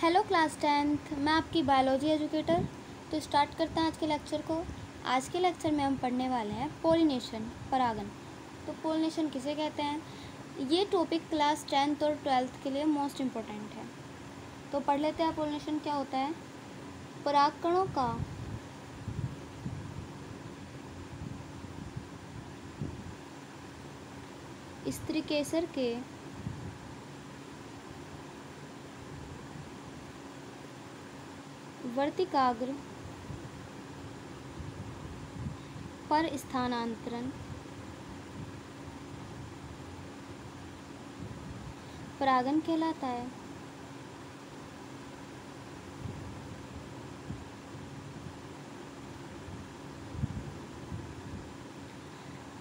Hello class 10th, मैं आपकी biology educator. तो स्टार्ट करते हैं आज के लेक्चर को। आज के लेक्चर में हम पढ़ने वाले हैं पोलिनेशन, परागन। तो पोलिनेशन किसे कहते हैं, ये टॉपिक क्लास 10th और 12th के लिए मोस्ट इम्पोर्टेंट है। तो पढ़ लेते हैं पोलिनेशन क्या होता है। परागकणों का स्त्रीकेसर के वर्तिकाग्र पर स्थानांतरण परागन कहलाता है।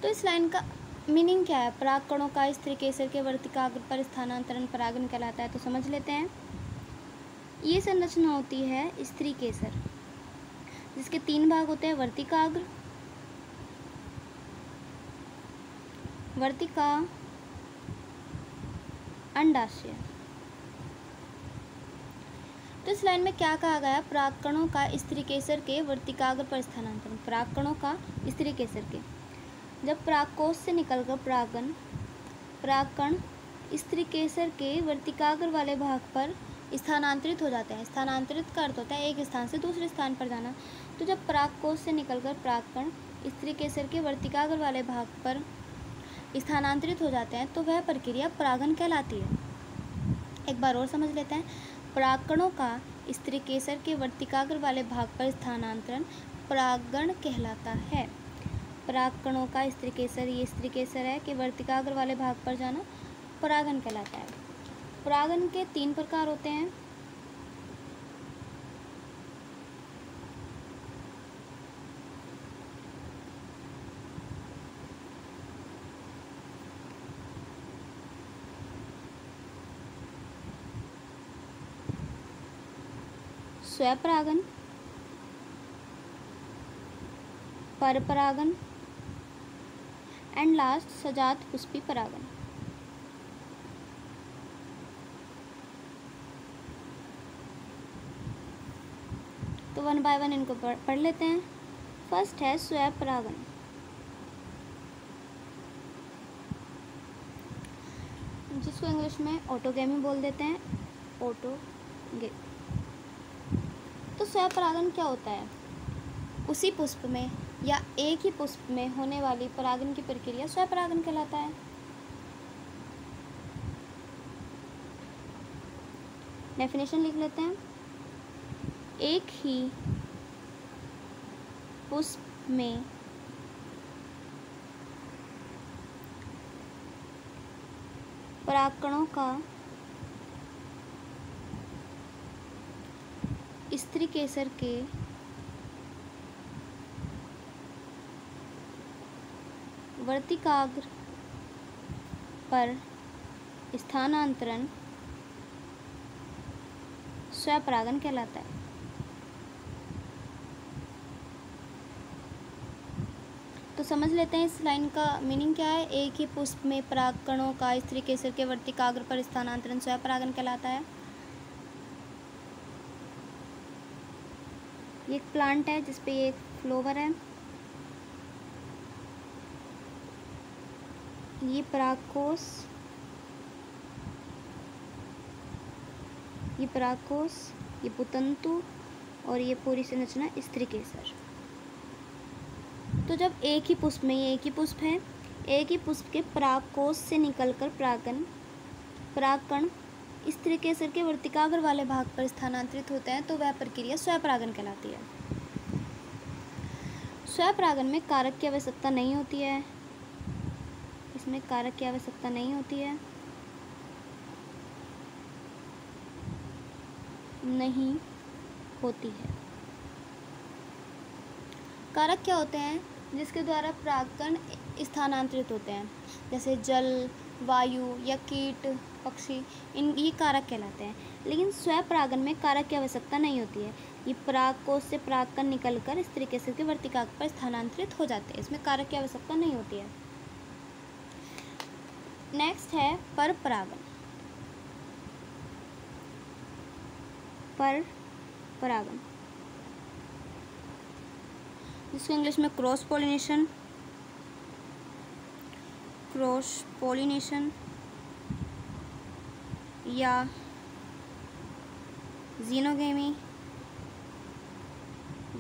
तो इस लाइन का मीनिंग क्या है, परागकणों का स्त्रीकेसर के वर्तिकाग्र पर स्थानांतरण परागन कहलाता है। तो समझ लेते हैं। ये संरचना होती है स्त्रीकेसर, जिसके 3 भाग होते हैं, वर्तिकाग्र, वर्तिका, अंडाशय। तो इस लाइन में क्या कहा गया, परागकणों का स्त्रीकेसर के वर्तिकाग्र पर स्थानांतरण। परागकणों का स्त्रीकेसर के, जब परागकोश से निकलकर परागकण स्त्रीकेसर के वर्तिकाग्र वाले भाग पर स्थानांतरित हो जाते हैं। स्थानांतरित का अर्थ होता है एक स्थान से दूसरे स्थान पर जाना। तो जब परागकोश से निकलकर परागकण स्त्रीकेसर के वर्तिकाग्र वाले भाग पर स्थानांतरित हो जाते हैं तो वह प्रक्रिया परागन कहलाती है। एक बार और समझ लेते हैं। परागकणों का स्त्रीकेसर के वर्तिकाग्र वाले भाग पर स्थानांतरण परागण कहलाता है। परागकणों का स्त्रीकेसर, ये स्त्रीकेसर है, कि वर्तिकाग्र वाले भाग पर जाना परागन कहलाता है। परागन के 3 प्रकार होते हैं। स्वपरागन, परपरागन एंड लास्ट सजात पुष्पी परागन। तो 1 बाय 1 इनको पढ़ लेते हैं। फर्स्ट है स्वपरागन। जिसको इंग्लिश में ऑटोगेमी बोल देते हैं, ऑटोगे। तो स्वपरागन क्या होता है, उसी पुष्प में या एक ही पुष्प में होने वाली परागन की प्रक्रिया स्वपरागन कहलाता है। डेफिनेशन लिख लेते हैं। एक ही पुष्प में परागकणों का स्त्रीकेसर के वर्तिकाग्र पर स्थानांतरण स्वपरागन कहलाता है। तो समझ लेते हैं इस लाइन का मीनिंग क्या है। एक ही पुष्प में परागकणों का स्त्रीकेसर के वर्तिकाग्र पर स्थानांतरण स्वपरागन कहलाता है। ये एक प्लांट है जिसपे ये एक फ्लावर है। ये परागकोश, ये पुतंतु और ये पूरी संरचना स्त्रीकेसर। तो जब एक ही पुष्प में, ये एक ही पुष्प है, एक ही पुष्प के परागकोश से निकलकर परागकण स्त्रीकेसर के वर्तिकाग्र वाले भाग पर स्थानांतरित होते हैं तो वह प्रक्रिया स्वपरागन कहलाती है। स्वपरागन में कारक की आवश्यकता नहीं होती है। इसमें कारक की आवश्यकता नहीं होती है, नहीं होती है। कारक क्या होते हैं, जिसके द्वारा परागकण स्थानांतरित होते हैं, जैसे जल, वायु या कीट, पक्षी, ये कारक कहलाते हैं। लेकिन स्वपरागन में कारक की आवश्यकता नहीं होती है। ये परागकोश से परागकण निकलकर स्त्रीकेसर के वर्तिकाग्र पर स्थानांतरित हो जाते हैं। इसमें कारक की आवश्यकता नहीं होती है। नेक्स्ट है परपरागन। पर परागन, जिसको इंग्लिश में क्रॉस पोलिनेशन या जीनोगेमी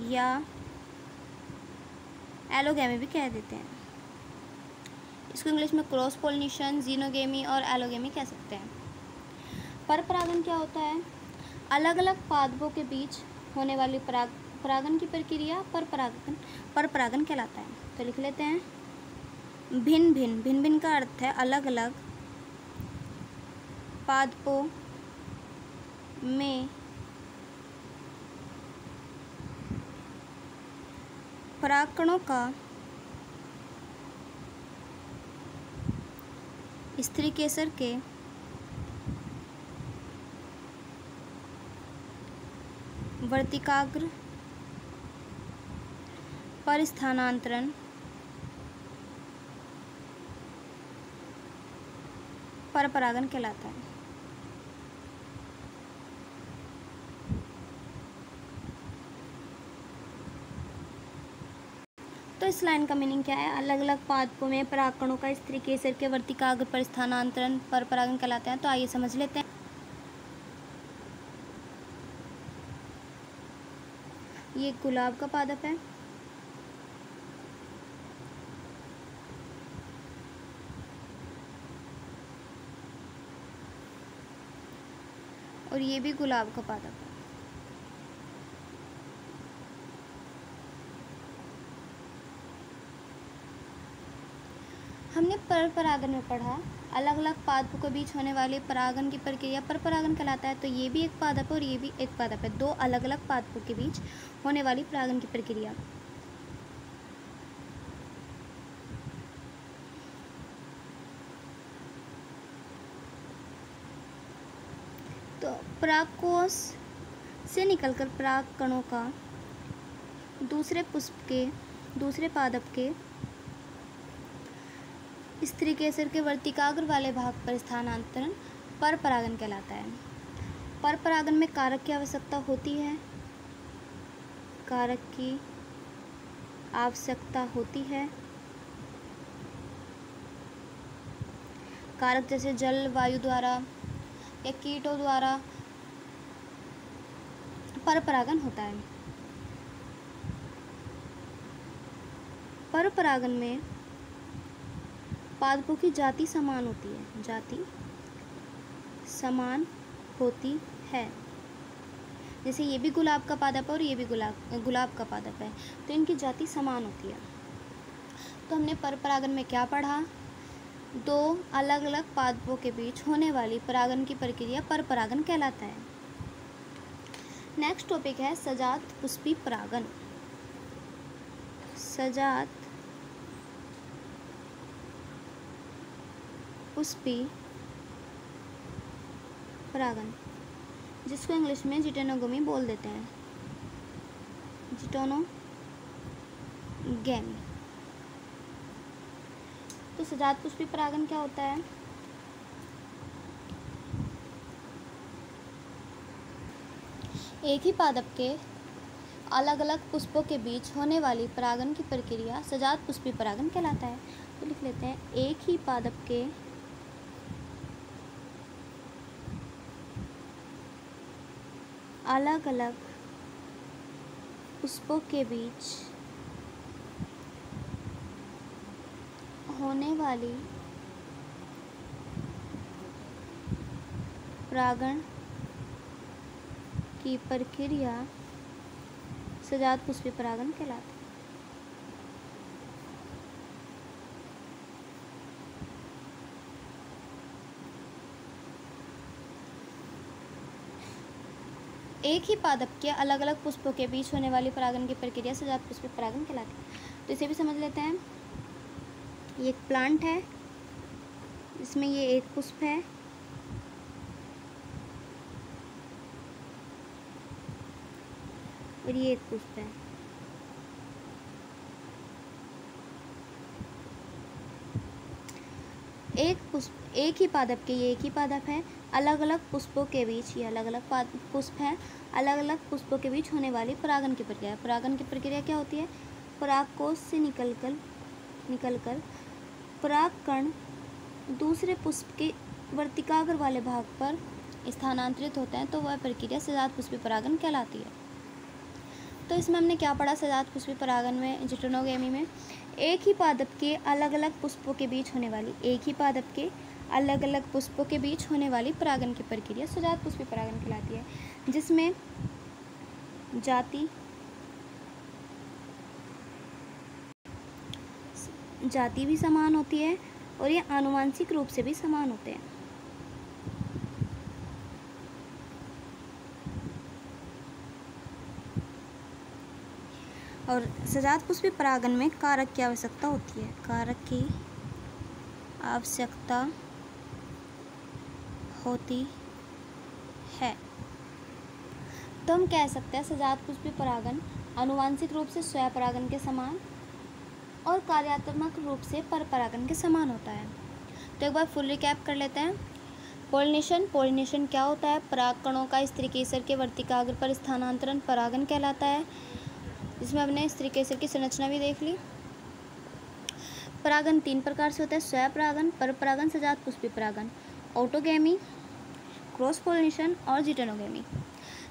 या एलोगेमी भी कह देते हैं। इसको इंग्लिश में क्रॉस पोलिनेशन, जीनोगेमी और एलोगेमी कह सकते हैं। परपरागन क्या होता है? अलग अलग पादपों के बीच होने वाली परागन की प्रक्रिया परपरागन कहलाता है। तो लिख लेते हैं भिन्न भिन्न का अर्थ है अलग अलग पादपों में परागकणों का स्त्रीकेसर के वर्तिकाग्र पर स्थानांतरण परपरागन कहलाता है। तो इस लाइन का मीनिंग क्या है? अलग अलग पादपों में परागकणों का स्त्रीकेसर के वर्तिकाग्र पर स्थानांतरण परपरागन कहलाता है। तो आइए समझ लेते हैं। ये गुलाब का पादप है, और ये भी गुलाब का पादप है। हमने परपरागन में पढ़ा अलग अलग पादपों के बीच होने वाली परागन की प्रक्रिया परपरागन कहलाता है। तो ये भी एक पादप है और ये भी एक पादप है, दो अलग अलग पादपों के बीच होने वाली परागन की प्रक्रिया। तो परागकोश से निकलकर परागकणों का दूसरे पुष्प के दूसरे पादप के स्त्रीकेसर के वर्तिकाग्र वाले भाग पर स्थानांतरण परपरागन कहलाता है। परपरागन में कारक की आवश्यकता होती है, कारक की आवश्यकता होती है। कारक जैसे जल, वायु द्वारा या कीटों द्वारा परपरागन होता है। परपरागन में पादपों की जाति समान होती है, जाति समान होती है। जैसे ये भी गुलाब का पादप है और ये भी गुलाब का पादप है, तो इनकी जाति समान होती है। तो हमने परपरागन में क्या पढ़ा? दो अलग अलग पादपों के बीच होने वाली परागन की प्रक्रिया परपरागन कहलाता है। नेक्स्ट टॉपिक है सजात पुष्पी परागन। सजात पुष्पी परागन, जिसको इंग्लिश में जिटेनोगेमी बोल देते हैं, जिटेनोगेमी। तो सजात पुष्पी परागन क्या होता है? एक ही पादप के अलग अलग पुष्पों के बीच होने वाली परागन की प्रक्रिया सजात पुष्पी परागन कहलाता है। तो लिख लेते हैं एक ही पादप के अलग अलग पुष्पों के बीच होने वाली परागन की प्रक्रिया सजात पुष्पी परागन कहलाती है। एक ही पादप के अलग अलग पुष्पों के बीच होने वाली परागन की प्रक्रिया सजात पुष्पी परागन कहलाती है। तो इसे भी समझ लेते हैं। ये एक प्लांट है, इसमें ये एक पुष्प है, और ये एक पुष्प है। एक ही पादप के ये एक ही पादप है, अलग अलग पुष्पों के बीच, ये अलग अलग पुष्प हैं, अलग अलग पुष्पों के बीच होने वाली परागन की प्रक्रिया। परागन की प्रक्रिया क्या होती है? परागकोश से निकलकर परागकण दूसरे पुष्प के वर्तिकाग्र वाले भाग पर स्थानांतरित होते हैं, तो वह प्रक्रिया सजातपुष्पी परागन कहलाती है। तो इसमें हमने क्या पढ़ा? सजातपुष्पी परागन में, जिटोनोगेमी में, एक ही पादप के अलग अलग पुष्पों के बीच होने वाली परागन की प्रक्रिया सजातपुष्पी परागन कहलाती है, जिसमें जाति भी समान होती है और ये आनुवांशिक रूप से भी समान होते हैं। और सजातपुष्पी परागन में कारक की आवश्यकता होती है। कारक की आवश्यकता होती है। तो हम कह सकते हैं सजातपुष्पी परागन आनुवांशिक रूप से स्वपरागन के समान और कार्यात्मक रूप से परपरागन के समान होता है। तो एक बार फुल रिकैप कर लेते हैं। पोलिनेशन क्या होता है? परागकणों का स्त्री केसर के वर्तिकाग्र पर स्थानांतरण परागन कहलाता है, जिसमें हमने स्त्री केसर की संरचना भी देख ली। परागन 3 प्रकार से होता है: स्वपरागन, परपरागन, सजातपुष्पी परागन, ऑटोगेमी, क्रॉस पोलिनेशन और जिटोनोगेमी।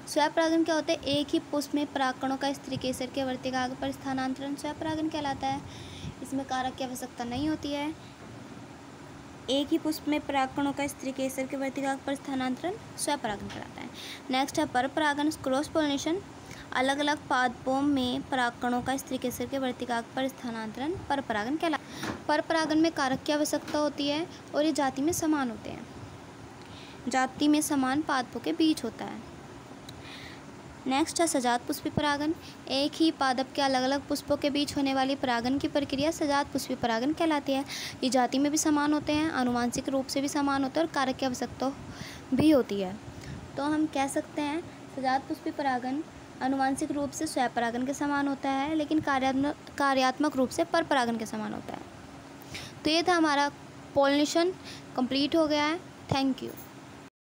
स्वपरागन क्या होता है? एक ही पुष्प में परागकणों का स्त्री केसर के वर्तिकाग्र पर स्थानांतरण स्वपरागन कहलाता है। इसमें कारक की आवश्यकता नहीं होती है। एक ही पुष्प में परागकणों का स्त्री केसर के वर्तिकाग्र पर स्थानांतरण स्वपरागन कहलाता है। नेक्स्ट है परपरागन, क्रॉस पोलिनेशन। अलग अलग पादपों में परागकणों का स्त्री केसर के वर्तिकाग्र पर स्थानांतरण परपरागन कहलाता है। परपरागन में कारक की आवश्यकता होती है और ये जाति में समान होते हैं। जाति में समान पादपों के बीच होता है। नेक्स्ट है सजातपुष्पी परागन। एक ही पादप के अलग अलग पुष्पों के बीच होने वाली परागन की प्रक्रिया सजातपुष्पी परागन कहलाती है। ये जाति में भी समान होते हैं, आनुवांशिक रूप से भी समान होते हैं और कारक की आवश्यकता भी होती है। तो हम कह सकते हैं सजातपुष्पी परागन आनुवांशिक रूप से स्वपरागन के समान होता है, लेकिन कार्यात्मक रूप से परपरागन के समान होता है। तो ये था हमारा पोलिनेशन, कंप्लीट हो गया है। Thank you.